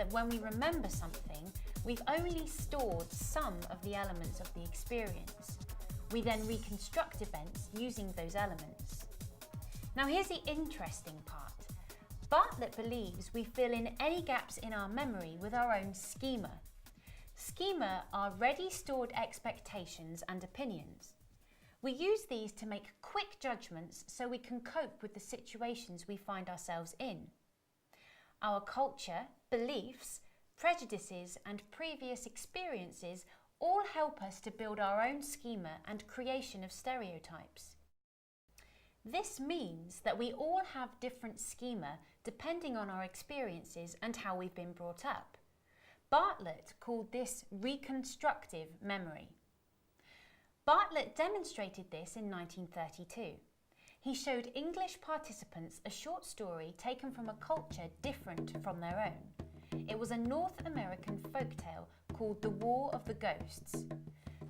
that when we remember something, we've only stored some of the elements of the experience. We then reconstruct events using those elements. Now here's the interesting part. Bartlett believes we fill in any gaps in our memory with our own schema. Schema are ready stored expectations and opinions. We use these to make quick judgments so we can cope with the situations we find ourselves in. Our culture, beliefs, prejudices and previous experiences all help us to build our own schema and creation of stereotypes. This means that we all have different schema depending on our experiences and how we've been brought up. Bartlett called this reconstructive memory. Bartlett demonstrated this in 1932. He showed English participants a short story taken from a culture different from their own. It was a North American folktale called The War of the Ghosts.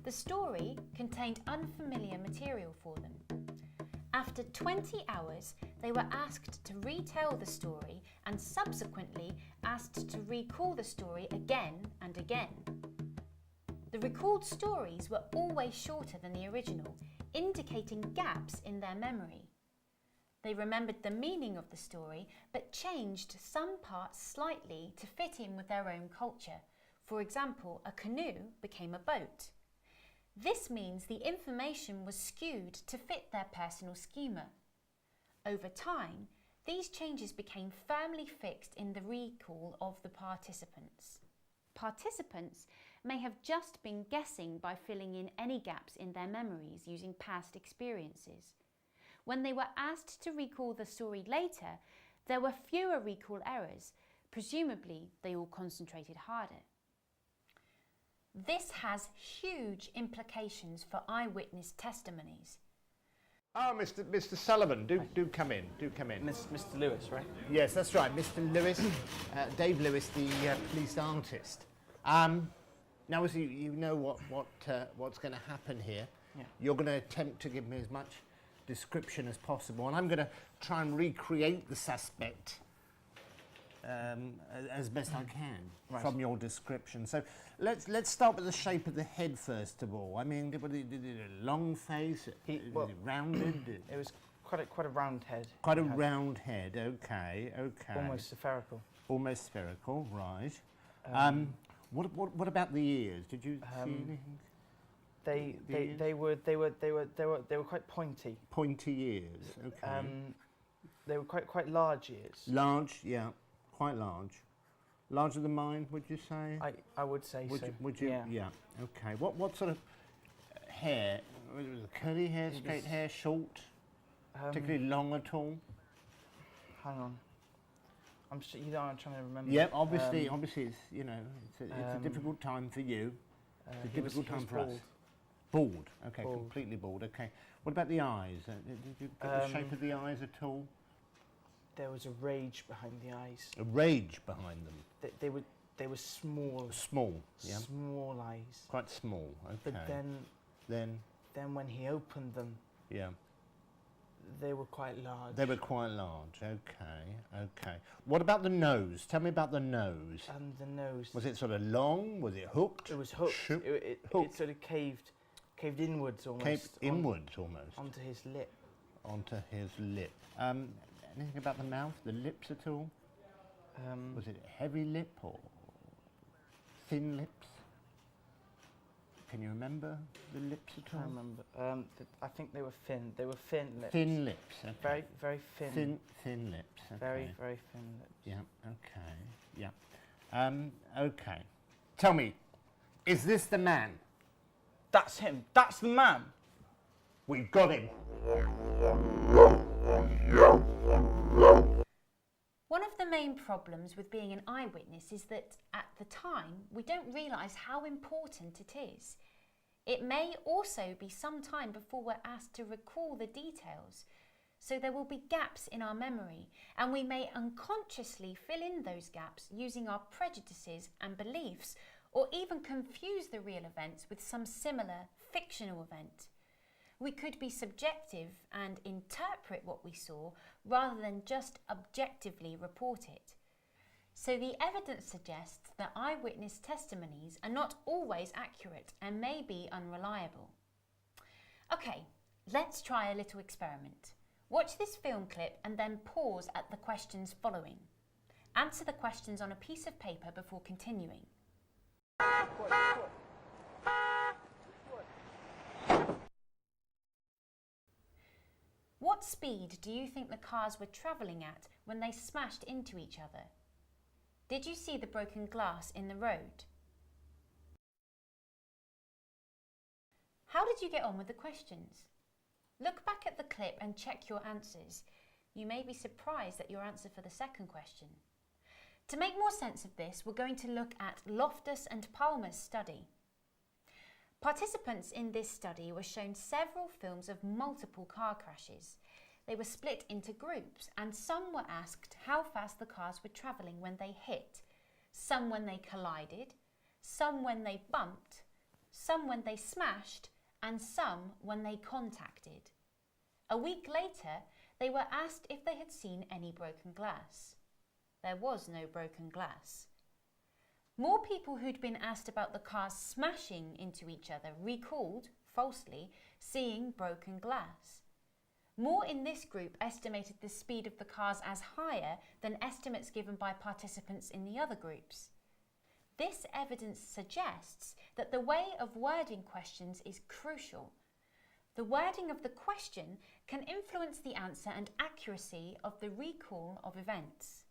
The story contained unfamiliar material for them. After 20 hours, they were asked to retell the story and subsequently asked to recall the story again and again. The recalled stories were always shorter than the original, indicating gaps in their memory. They remembered the meaning of the story, but changed some parts slightly to fit in with their own culture. For example, a canoe became a boat. This means the information was skewed to fit their personal schema. Over time, these changes became firmly fixed in the recall of the participants. Participants may have just been guessing by filling in any gaps in their memories using past experiences. When they were asked to recall the story later, there were fewer recall errors. Presumably, they all concentrated harder. This has huge implications for eyewitness testimonies. Oh, Mr. Sullivan, do come in. Do come in. Mr. Lewis, right? Yes, that's right, Mr. Lewis, Dave Lewis, the police artist. Now, as you know what's going to happen here. Yeah. You're going to attempt to give me as much description as possible, and I'm going to try and recreate the suspect as best I can from your description. So let's start with the shape of the head first of all. I mean, did it a long face? Was it rounded? It was quite a round head. Quite a round head. Okay. Almost spherical. Almost spherical, right. What about the ears? Did you see anything? They were quite pointy. Pointy ears. Okay. They were quite large ears. Large, yeah, quite large. Larger than mine, would you say? I would say so. Would you? Yeah. Okay. What sort of hair? Was it curly hair, straight hair, short? Particularly long at all? Hang on. I'm trying to remember. Yeah, obviously it's it's a difficult time for you. It's a difficult time for us. Bald. Okay, bald. Completely bald. Okay. What about the eyes? Did you get the shape of the eyes at all? There was a rage behind the eyes. A rage behind them. They were small. Small. Yeah. Small eyes. Quite small. Okay. But then when he opened them. Yeah. They were quite large. They were quite large. Okay. What about the nose? Tell me about the nose. The nose. Was it sort of long? Was it hooked? It was hooked. It sort of caved inwards almost. Caved inwards almost. Onto his lip. Onto his lip. Anything about the mouth? The lips at all? Was it heavy lip or thin lips? Can you remember the lips at all? I remember. I think they were thin. They were thin lips. Thin lips. Okay. Very, very thin. Thin lips. Okay. Very, very thin lips. Yeah. Okay. Yeah. Okay. Tell me, is this the man? That's him. That's the man. We've got him. One of the main problems with being an eyewitness is that at the time we don't realise how important it is. It may also be some time before we're asked to recall the details, so there will be gaps in our memory, and we may unconsciously fill in those gaps using our prejudices and beliefs, or even confuse the real events with some similar fictional event. We could be subjective and interpret what we saw rather than just objectively report it. So the evidence suggests that eyewitness testimonies are not always accurate and may be unreliable. Okay, let's try a little experiment. Watch this film clip and then pause at the questions following. Answer the questions on a piece of paper before continuing. What speed do you think the cars were travelling at when they smashed into each other? Did you see the broken glass in the road? How did you get on with the questions? Look back at the clip and check your answers. You may be surprised at your answer for the second question. To make more sense of this, we're going to look at Loftus and Palmer's study. Participants in this study were shown several films of multiple car crashes. They were split into groups, and some were asked how fast the cars were travelling when they hit, some when they collided, some when they bumped, some when they smashed, and some when they contacted. A week later, they were asked if they had seen any broken glass. There was no broken glass. More people who'd been asked about the cars smashing into each other recalled, falsely, seeing broken glass. More in this group estimated the speed of the cars as higher than estimates given by participants in the other groups. This evidence suggests that the way of wording questions is crucial. The wording of the question can influence the answer and accuracy of the recall of events.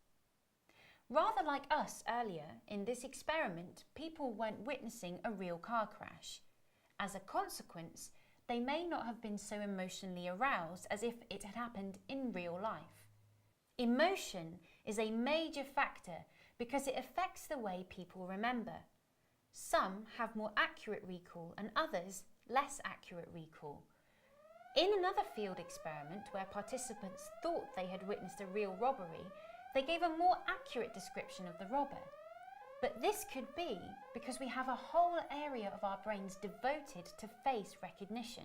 Rather like us earlier, in this experiment, people weren't witnessing a real car crash. As a consequence, they may not have been so emotionally aroused as if it had happened in real life. Emotion is a major factor because it affects the way people remember. Some have more accurate recall and others less accurate recall. In another field experiment where participants thought they had witnessed a real robbery, they gave a more accurate description of the robber. But this could be because we have a whole area of our brains devoted to face recognition.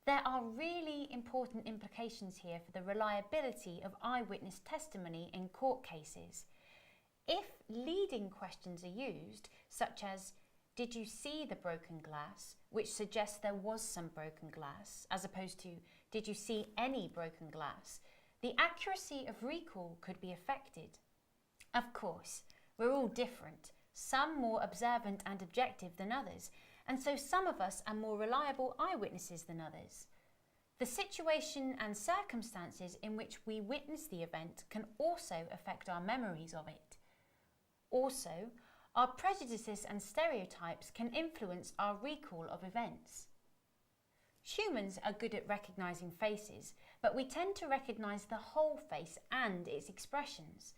There are really important implications here for the reliability of eyewitness testimony in court cases. If leading questions are used, such as, "Did you see the broken glass?" which suggests there was some broken glass, as opposed to, "Did you see any broken glass?" the accuracy of recall could be affected. Of course, we're all different, some more observant and objective than others, and so some of us are more reliable eyewitnesses than others. The situation and circumstances in which we witness the event can also affect our memories of it. Also, our prejudices and stereotypes can influence our recall of events. Humans are good at recognising faces, but we tend to recognise the whole face and its expressions.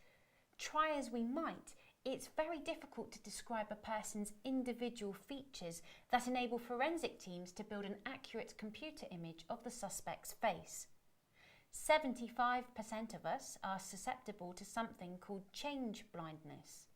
Try as we might, it's very difficult to describe a person's individual features that enable forensic teams to build an accurate computer image of the suspect's face. 75% of us are susceptible to something called change blindness.